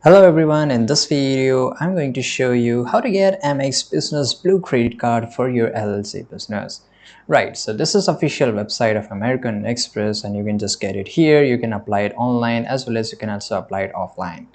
Hello everyone, in this video I'm going to show you how to get Amex Business Blue Credit Card for your LLC business. Right, so this is official website of American Express and you can just get it here. You can apply it online as well as you can also apply it offline.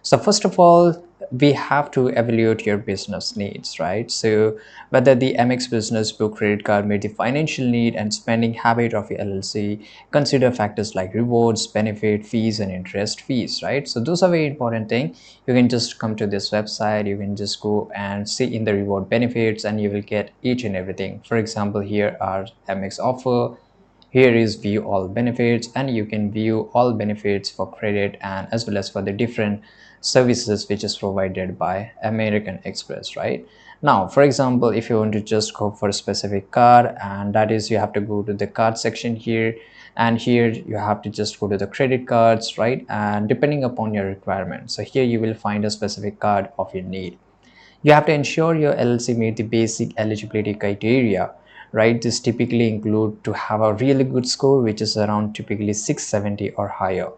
So first of all, we have to evaluate your business needs, right? So whether the MX Business Blue Credit Card meet the financial need and spending habit of your LLC, consider factors like rewards, benefit, fees, and interest fees, right? So those are very important thing. You can just come to this website, you can just go and see in the reward benefits and you will get each and everything. For example, here are MX offer. Here is view all benefits and you can view all benefits for credit and as well as for the different services which is provided by American Express, right? Now, for example, if you want to just go for a specific card, and that is you have to go to the card section here, and here you have to just go to the credit cards, right? And depending upon your requirement, so here you will find a specific card of your need. You have to ensure your LLC meet the basic eligibility criteria, right? This typically include to have a really good score, which is around typically 670 or higher.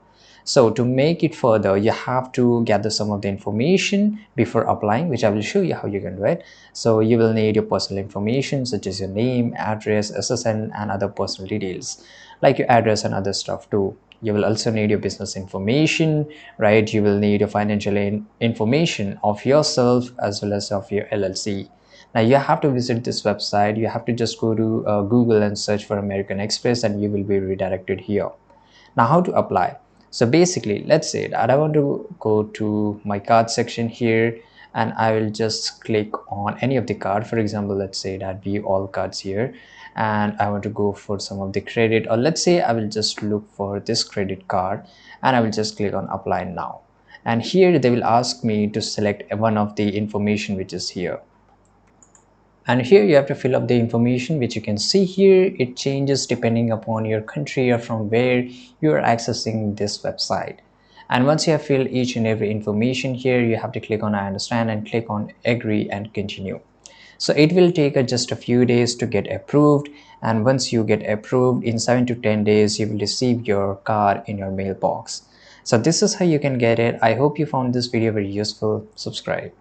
So to make it further, you have to gather some of the information before applying, which I will show you how you can do it. So you will need your personal information such as your name, address, SSN, and other personal details like your address and other stuff too. You will also need your business information, right? You will need your financial information of yourself as well as of your LLC. Now you have to visit this website. You have to just go to Google and search for American Express and you will be redirected here. Now how to apply? So basically, let's say that I want to go to my card section here and I will just click on any of the card. For example, let's say that view all cards here and I want to go for some of the credit, or let's say I will just look for this credit card and I will just click on apply now. And here they will ask me to select one of the information which is here, and here you have to fill up the information which you can see here. It changes depending upon your country or from where you are accessing this website. And once you have filled each and every information here, you have to click on I understand and click on agree and continue. So it will take just a few days to get approved, and once you get approved in 7 to 10 days you will receive your card in your mailbox. So this is how you can get it. I hope you found this video very useful. Subscribe.